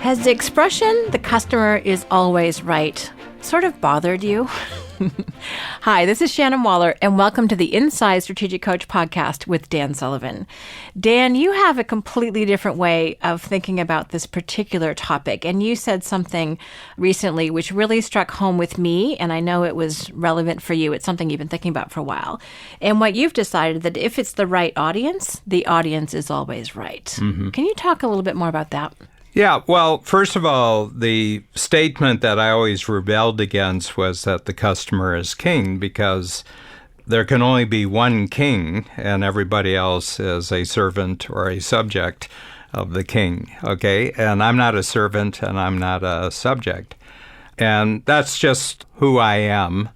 Has the expression, the customer is always right, sort of bothered you? Hi, this is Shannon Waller, and welcome to the Inside Strategic Coach podcast with Dan Sullivan. Dan, you have a completely different way of thinking about this particular topic, and you said something recently which really struck home with me, and I know it was relevant for you. It's something you've been thinking about for a while. And what you've decided that if it's the right audience, the audience is always right. Mm-hmm. Can you talk a little bit more about that? Yeah, well, first of all, the statement that I always rebelled against was that the customer is king, because there can only be one king and everybody else is a servant or a subject of the king, okay? And I'm not a servant and I'm not a subject. And that's just who I am.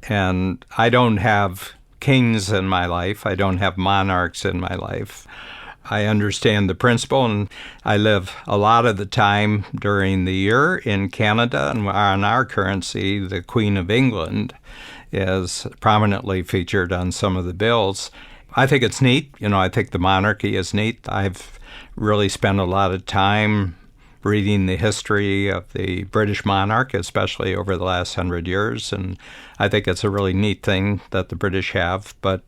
And I don't have kings in my life. I don't have monarchs in my life. I understand the principle, and I live a lot of the time during the year in Canada, and on our currency, the Queen of England is prominently featured on some of the bills. I think it's neat. I think the monarchy is neat. I've really spent a lot of time reading the history of the British monarch, especially over the last 100 years, and I think it's a really neat thing that the British have, but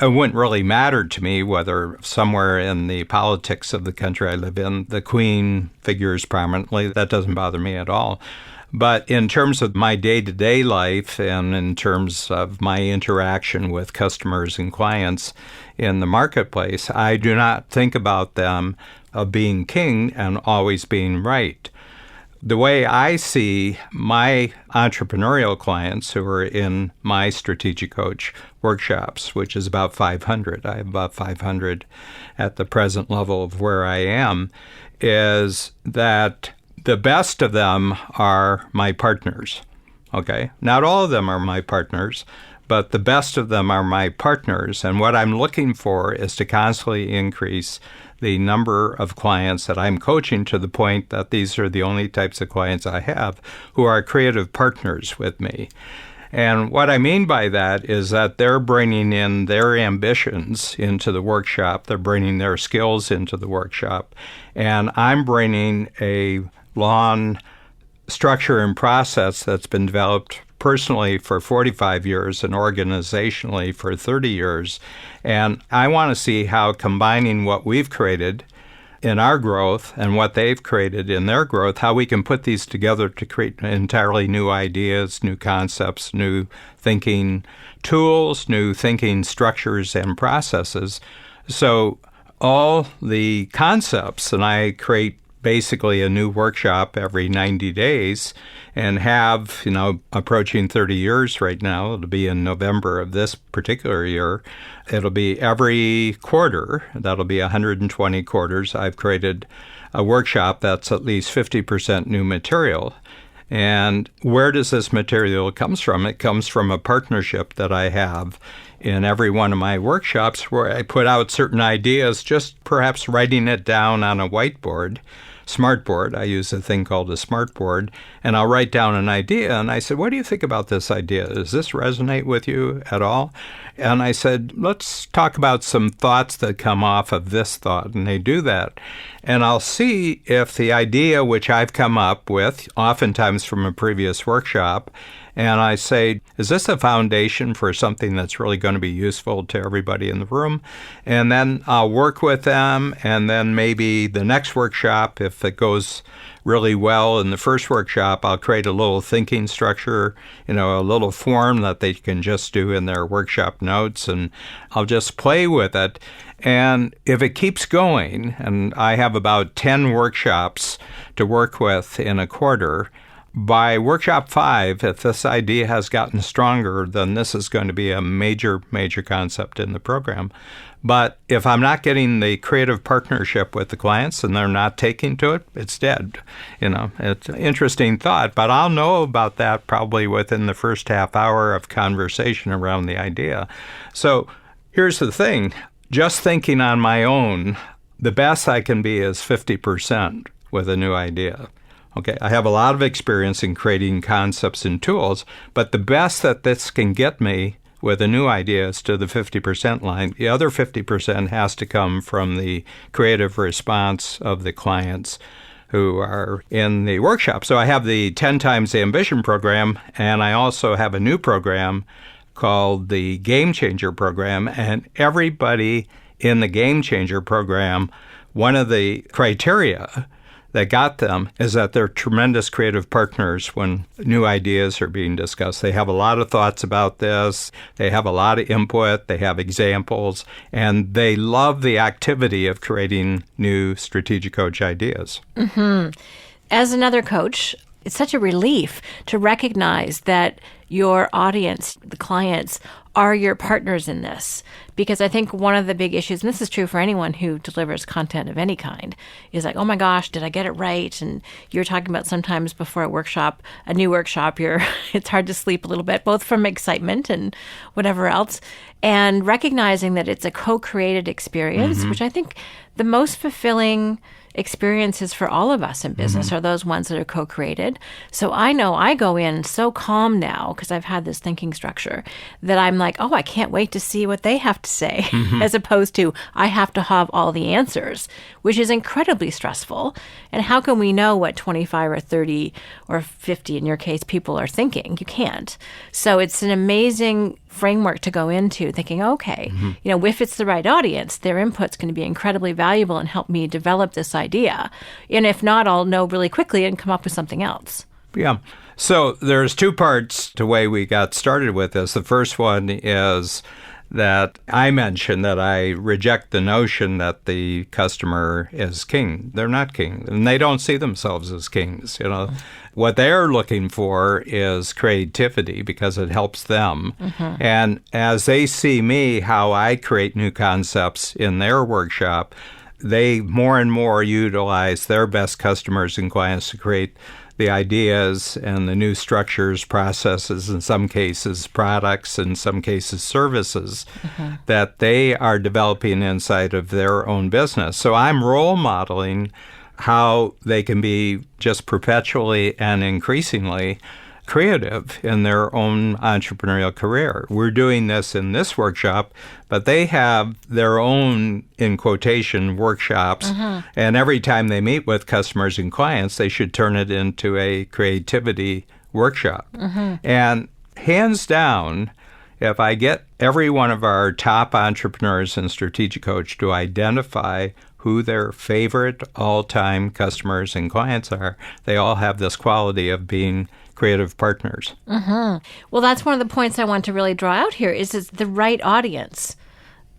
it wouldn't really matter to me whether somewhere in the politics of the country I live in, the Queen figures prominently. That doesn't bother me at all. But in terms of my day-to-day life and in terms of my interaction with customers and clients in the marketplace, I do not think about them of being king and always being right. The way I see my entrepreneurial clients who are in my strategic coach workshops, which is about 500, I have about 500 at the present level of where I am, is that the best of them are my partners, okay? Not all of them are my partners, but the best of them are my partners. And what I'm looking for is to constantly increase the number of clients that I'm coaching to the point that these are the only types of clients I have who are creative partners with me. And what I mean by that is that they're bringing in their ambitions into the workshop. They're bringing their skills into the workshop. And I'm bringing a long structure and process that's been developed personally for 45 years and organizationally for 30 years. And I want to see how combining what we've created in our growth and what they've created in their growth, how we can put these together to create entirely new ideas, new concepts, new thinking tools, new thinking structures and processes. So all the concepts, and I create basically a new workshop every 90 days and have, approaching 30 years right now. It'll be in November of this particular year. It'll be every quarter. That'll be 120 quarters. I've created a workshop that's at least 50% new material. And where does this material come from? It comes from a partnership that I have in every one of my workshops where I put out certain ideas, just perhaps writing it down on a whiteboard, smartboard. I use a thing called a smartboard, and I'll write down an idea. And I said, what do you think about this idea? Does this resonate with you at all? And I said, let's talk about some thoughts that come off of this thought. And they do that. And I'll see if the idea which I've come up with, oftentimes from a previous workshop, and I say, is this a foundation for something that's really going to be useful to everybody in the room? And then I'll work with them, and then maybe the next workshop, if it goes really well in the first workshop, I'll create a little thinking structure, a little form that they can just do in their workshop notes, and I'll just play with it. And if it keeps going, and I have about 10 workshops to work with in a quarter, by workshop 5, if this idea has gotten stronger, then this is going to be a major, major concept in the program. But if I'm not getting the creative partnership with the clients and they're not taking to it, it's dead. It's an interesting thought, but I'll know about that probably within the first half hour of conversation around the idea. So here's the thing. Just thinking on my own, the best I can be is 50% with a new idea. Okay, I have a lot of experience in creating concepts and tools, but the best that this can get me with a new idea is to the 50% line. The other 50% has to come from the creative response of the clients who are in the workshop. So I have the 10 Times Ambition program, and I also have a new program called the Game Changer program. And everybody in the Game Changer program, one of the criteria that got them is that they're tremendous creative partners when new ideas are being discussed. They have a lot of thoughts about this. They have a lot of input. They have examples. And they love the activity of creating new strategic coach ideas. Mm-hmm. As another coach, it's such a relief to recognize that your audience, the clients, are your partners in this. Because I think one of the big issues, and this is true for anyone who delivers content of any kind, is like, oh my gosh, did I get it right? And you're talking about sometimes before a new workshop, it's hard to sleep a little bit, both from excitement and whatever else, and recognizing that it's a co-created experience, which I think the most fulfilling experiences for all of us in business are those ones that are co-created. So I know I go in so calm now because I've had this thinking structure that I'm like, oh, I can't wait to see what they have to say, as opposed to I have to have all the answers, which is incredibly stressful. And how can we know what 25 or 30 or 50, in your case, people are thinking? You can't. So it's an amazing framework to go into thinking, okay, if it's the right audience, their input's going to be incredibly valuable and help me develop this idea. And if not, I'll know really quickly and come up with something else. Yeah. So there's two parts to the way we got started with this. The first one is that I mentioned that I reject the notion that the customer is king. They're not king, and they don't see themselves as kings. What they're looking for is creativity because it helps them. And as they see me, how I create new concepts in their workshop, they more and more utilize their best customers and clients to create the ideas and the new structures, processes, in some cases products, in some cases services that they are developing inside of their own business. So I'm role modeling how they can be just perpetually and increasingly creative in their own entrepreneurial career. We're doing this in this workshop, but they have their own, in quotation, workshops. And every time they meet with customers and clients, they should turn it into a creativity workshop. And hands down, if I get every one of our top entrepreneurs and strategic coach to identify who their favorite all-time customers and clients are, they all have this quality of being creative partners. Well, that's one of the points I want to really draw out here is it's the right audience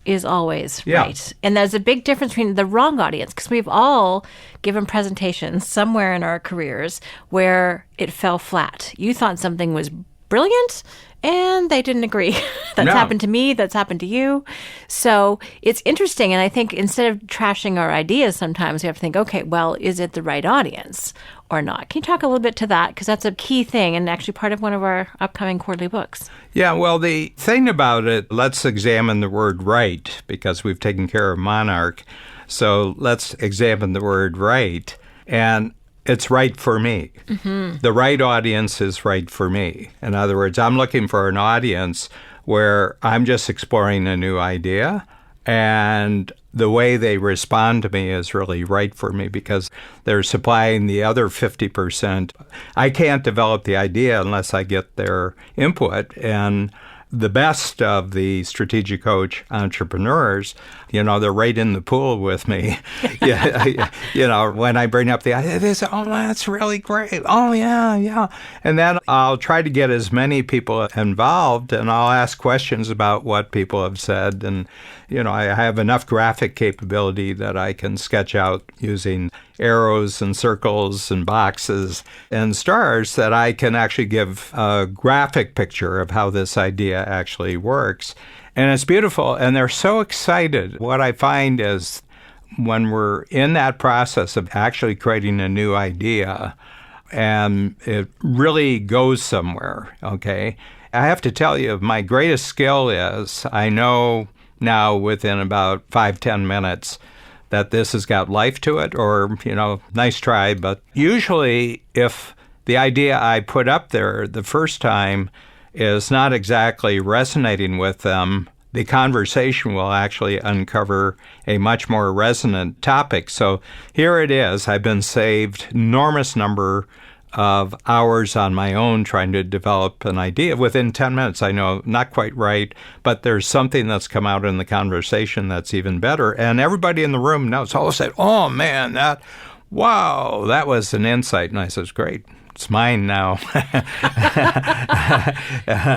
is always right. And there's a big difference between the wrong audience, because we've all given presentations somewhere in our careers where it fell flat. You thought something was brilliant, and they didn't agree. That's happened to me. That's happened to you. So it's interesting. And I think instead of trashing our ideas, sometimes we have to think, okay, well, is it the right audience or not? Can you talk a little bit to that? Because that's a key thing and actually part of one of our upcoming quarterly books. Yeah, well, the thing about it, let's examine the word right, because we've taken care of monarch. So let's examine the word right. And it's right for me. The right audience is right for me. In other words, I'm looking for an audience where I'm just exploring a new idea, and the way they respond to me is really right for me because they're supplying the other 50%. I can't develop the idea unless I get their input. And the best of the strategic coach entrepreneurs, they're right in the pool with me. When I bring up the idea, they say, oh, that's really great. Oh, yeah. And then I'll try to get as many people involved, and I'll ask questions about what people have said. And, I have enough graphic capability that I can sketch out using arrows and circles and boxes and stars that I can actually give a graphic picture of how this idea actually works. And it's beautiful, and they're so excited. What I find is when we're in that process of actually creating a new idea and it really goes somewhere, okay? I have to tell you, my greatest skill is I know now within about 5-10 minutes that this has got life to it, or, nice try. But usually if the idea I put up there the first time is not exactly resonating with them, the conversation will actually uncover a much more resonant topic. So here it is. I've been saved enormous number of hours on my own trying to develop an idea. Within 10 minutes, I know, not quite right, but there's something that's come out in the conversation that's even better. And everybody in the room knows. All said, oh, man, wow, that was an insight. And I says, great. It's mine now.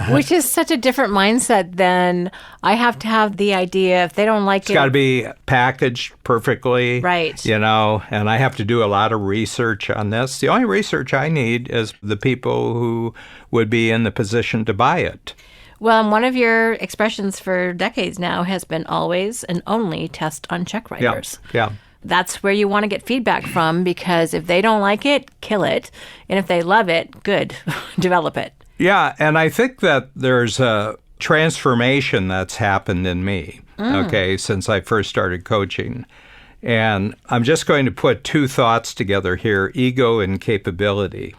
Which is such a different mindset than I have to have the idea. If they don't like it's got to be packaged perfectly. Right. And I have to do a lot of research on this. The only research I need is the people who would be in the position to buy it. Well, and one of your expressions for decades now has been always and only test on check writers. Yeah. That's where you want to get feedback from, because if they don't like it, kill it. And if they love it, good, develop it. Yeah, and I think that there's a transformation that's happened in me, since I first started coaching. And I'm just going to put two thoughts together here, ego and capability.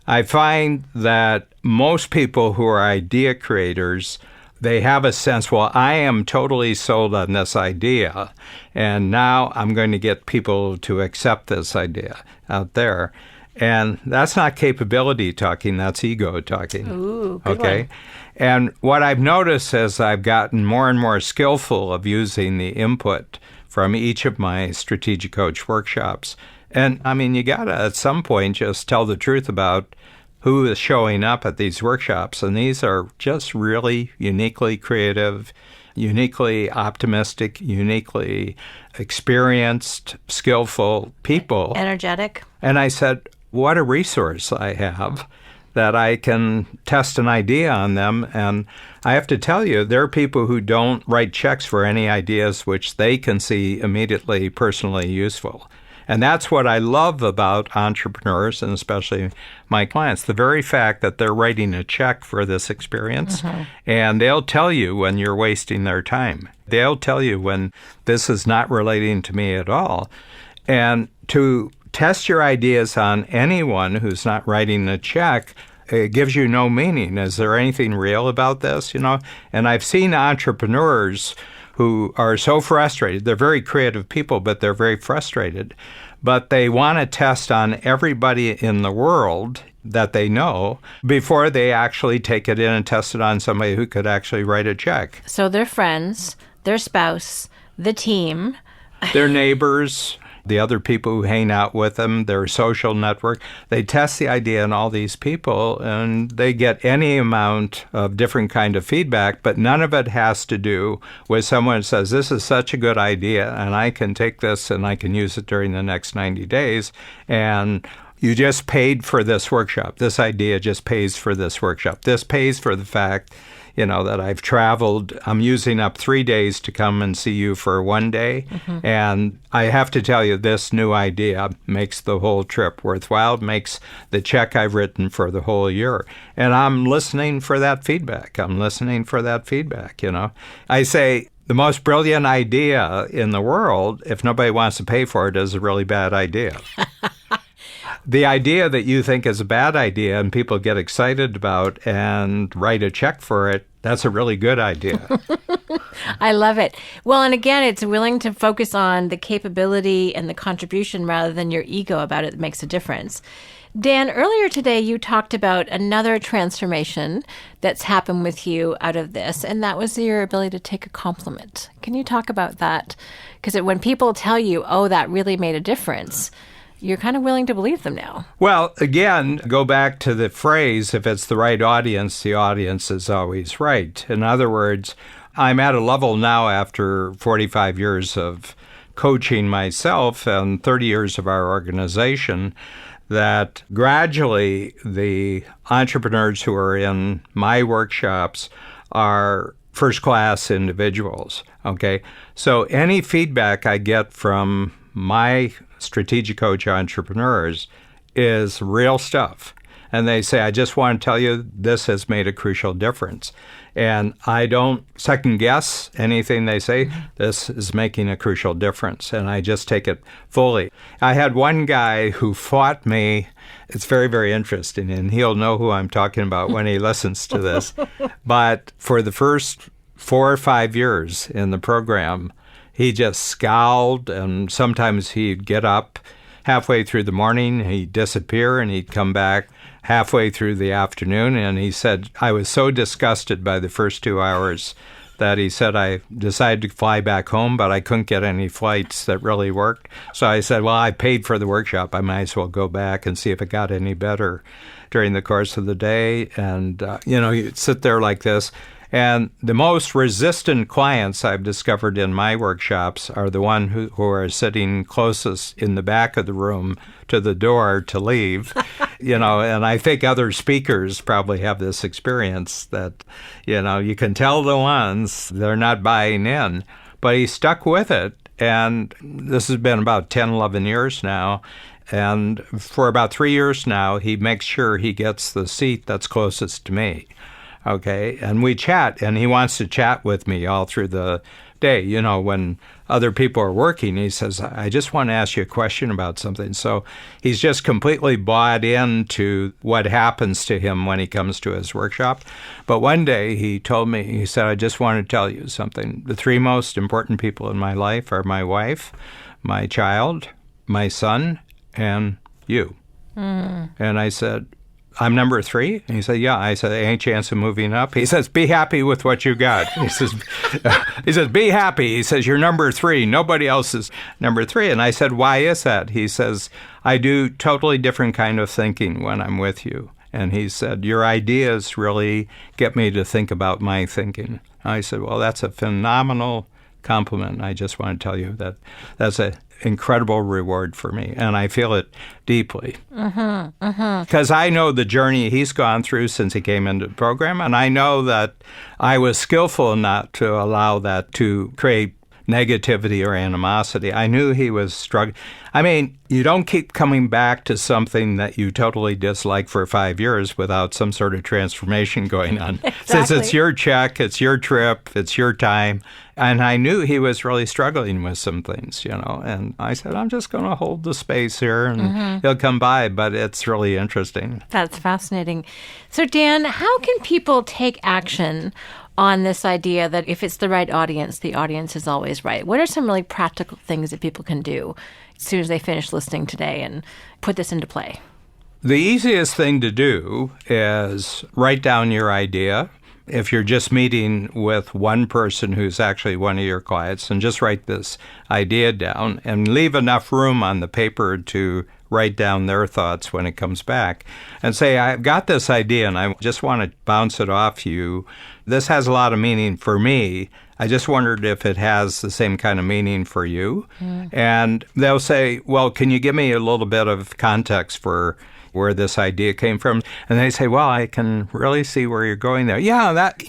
I find that most people who are idea creators, they have a sense, well, I am totally sold on this idea, and now I'm going to get people to accept this idea out there. And that's not capability talking, that's ego talking. Ooh, good one. And what I've noticed as I've gotten more and more skillful of using the input from each of my strategic coach workshops, and I mean, you got to at some point just tell the truth about who is showing up at these workshops. And these are just really uniquely creative, uniquely optimistic, uniquely experienced, skillful people. Energetic. And I said, what a resource I have that I can test an idea on them. And I have to tell you, there are people who don't write checks for any ideas which they can see immediately personally useful. And that's what I love about entrepreneurs, and especially my clients, the very fact that they're writing a check for this experience, and they'll tell you when you're wasting their time. They'll tell you when this is not relating to me at all. And to test your ideas on anyone who's not writing a check, it gives you no meaning. Is there anything real about this? And I've seen entrepreneurs who are so frustrated. They're very creative people, but they're very frustrated. But they want to test on everybody in the world that they know before they actually take it in and test it on somebody who could actually write a check. So their friends, their spouse, the team, their neighbors, the other people who hang out with them, their social network. They test the idea on all these people, and they get any amount of different kind of feedback, but none of it has to do with someone who says, this is such a good idea, and I can take this and I can use it during the next 90 days. And you just paid for this workshop. This idea just pays for this workshop. This pays for the fact that I've traveled. I'm using up 3 days to come and see you for 1 day. And I have to tell you, this new idea makes the whole trip worthwhile, makes the check I've written for the whole year. And I'm listening for that feedback. I say the most brilliant idea in the world, if nobody wants to pay for it, is a really bad idea. The idea that you think is a bad idea and people get excited about and write a check for it, that's a really good idea. I love it. Well, and again, it's willing to focus on the capability and the contribution rather than your ego about it that makes a difference. Dan, earlier today, you talked about another transformation that's happened with you out of this, and that was your ability to take a compliment. Can you talk about that? Because when people tell you, oh, that really made a difference, you're kind of willing to believe them now. Well, again, go back to the phrase, if it's the right audience, the audience is always right. In other words, I'm at a level now after 45 years of coaching myself and 30 years of our organization that gradually the entrepreneurs who are in my workshops are first-class individuals, okay? So any feedback I get from my strategic coach entrepreneurs is real stuff. And they say, I just want to tell you this has made a crucial difference. And I don't second guess anything they say. This is making a crucial difference. And I just take it fully. I had one guy who fought me. It's very, very interesting. And he'll know who I'm talking about when he listens to this. But for the first 4 or 5 years in the program, he just scowled, and sometimes he'd get up halfway through the morning, he'd disappear, and he'd come back halfway through the afternoon. And he said, I was so disgusted by the first 2 hours that he said, I decided to fly back home, but I couldn't get any flights that really worked. So I said, well, I paid for the workshop. I might as well go back and see if it got any better during the course of the day. And, you'd sit there like this. And the most resistant clients I've discovered in my workshops are the ones who are sitting closest in the back of the room to the door to leave. And I think other speakers probably have this experience that, you can tell the ones they're not buying in. But he stuck with it. And this has been about 10, 11 years now. And for about 3 years now, he makes sure he gets the seat that's closest to me. Okay, and we chat, and he wants to chat with me all through the day. When other people are working, he says, I just want to ask you a question about something. So he's just completely bought into what happens to him when he comes to his workshop. But one day he told me, he said, I just want to tell you something. The 3 most important people in my life are my wife, my child, my son, and you. And I said, I'm number 3? And he said, yeah. I said, any chance of moving up? He says, be happy with what you got. He says, be happy. He says, you're number 3. Nobody else is number 3. And I said, why is that? He says, I do totally different kind of thinking when I'm with you. And he said, your ideas really get me to think about my thinking. I said, well, that's a phenomenal compliment. I just want to tell you that that's an incredible reward for me, and I feel it deeply. Because I know the journey he's gone through since he came into the program, and I know that I was skillful not to allow that to create negativity or animosity. I knew he was struggling. I mean, you don't keep coming back to something that you totally dislike for 5 years without some sort of transformation going on. Exactly. Since it's your check, it's your trip, it's your time. And I knew he was really struggling with some things, And I said, I'm just going to hold the space here, and he'll come by. But it's really interesting. That's fascinating. So, Dan, how can people take action on this idea that if it's the right audience, the audience is always right? What are some really practical things that people can do as soon as they finish listening today and put this into play? The easiest thing to do is write down your idea. If you're just meeting with one person who's actually one of your clients, and just write this idea down and leave enough room on the paper to write down their thoughts when it comes back, and say, I've got this idea and I just want to bounce it off you. This has a lot of meaning for me. I just wondered if it has the same kind of meaning for you. And they'll say, well, can you give me a little bit of context for where this idea came from? And they say, well, I can really see where you're going there. Yeah, that,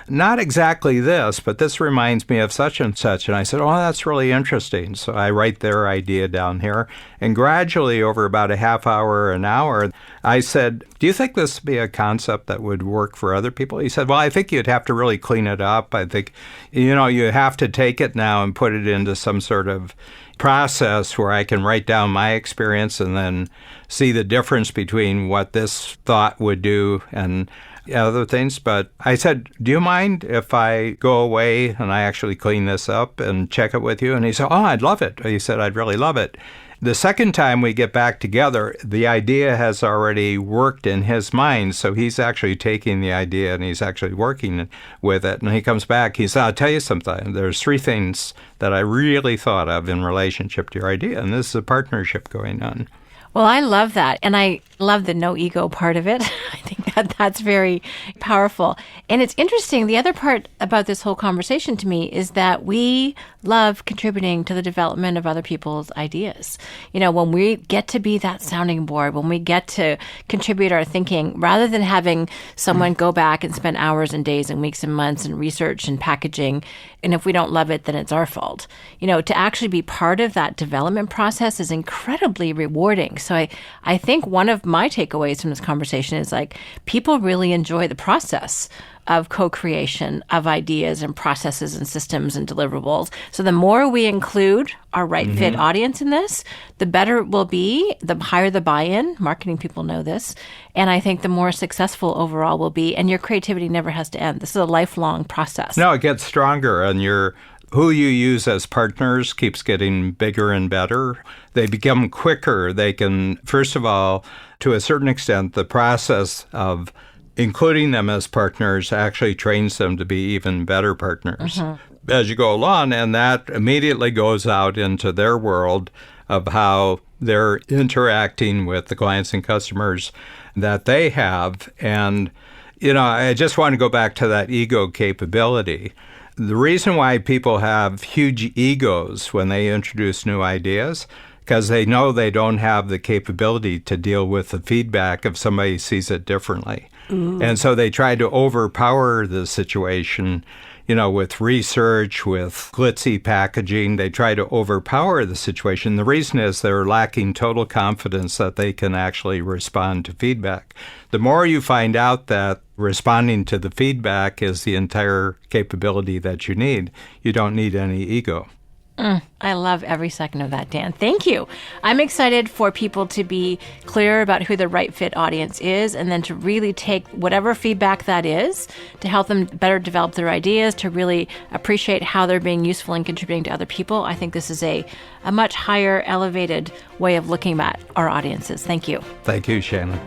not exactly this, but this reminds me of such and such. And I said, oh, that's really interesting. So I write their idea down here. And gradually, over about a half hour, an hour, I said, do you think this would be a concept that would work for other people? He said, well, I think you'd have to really clean it up. I think, you have to take it now and put it into some sort of process where I can write down my experience and then see the difference between what this thought would do and other things. But I said, do you mind if I go away and I actually clean this up and check it with you? And he said, oh, I'd love it. He said, I'd really love it. The second time we get back together, the idea has already worked in his mind. So he's actually taking the idea and he's actually working with it. And he comes back, he said, I'll tell you something. There's 3 things that I really thought of in relationship to your idea. And this is a partnership going on. Well, I love that. And I love the no ego part of it. I think that's very powerful. And it's interesting. The other part about this whole conversation to me is that we love contributing to the development of other people's ideas. When we get to be that sounding board, when we get to contribute our thinking, rather than having someone go back and spend hours and days and weeks and months in research and packaging, and if we don't love it, then it's our fault. To actually be part of that development process is incredibly rewarding. So I think one of my takeaways from this conversation is like people really enjoy the process of co-creation of ideas and processes and systems and deliverables. So the more we include our right fit audience in this, the better it will be, the higher the buy-in. Marketing people know this. And I think the more successful overall will be. And your creativity never has to end. This is a lifelong process. No, it gets stronger, and who you use as partners keeps getting bigger and better. They become quicker. They can, first of all, to a certain extent, the process of including them as partners actually trains them to be even better partners as you go along. And that immediately goes out into their world of how they're interacting with the clients and customers that they have. And, I just want to go back to that ego capability. The reason why people have huge egos when they introduce new ideas, because they know they don't have the capability to deal with the feedback if somebody sees it differently. Ooh. And so they try to overpower the situation, with research, with glitzy packaging. They try to overpower the situation. The reason is they're lacking total confidence that they can actually respond to feedback. The more you find out that responding to the feedback is the entire capability that you need, you don't need any ego. I love every second of that, Dan. Thank you. I'm excited for people to be clear about who the right fit audience is, and then to really take whatever feedback that is to help them better develop their ideas, to really appreciate how they're being useful and contributing to other people. I think this is a much higher elevated way of looking at our audiences. Thank you. Thank you, Shannon.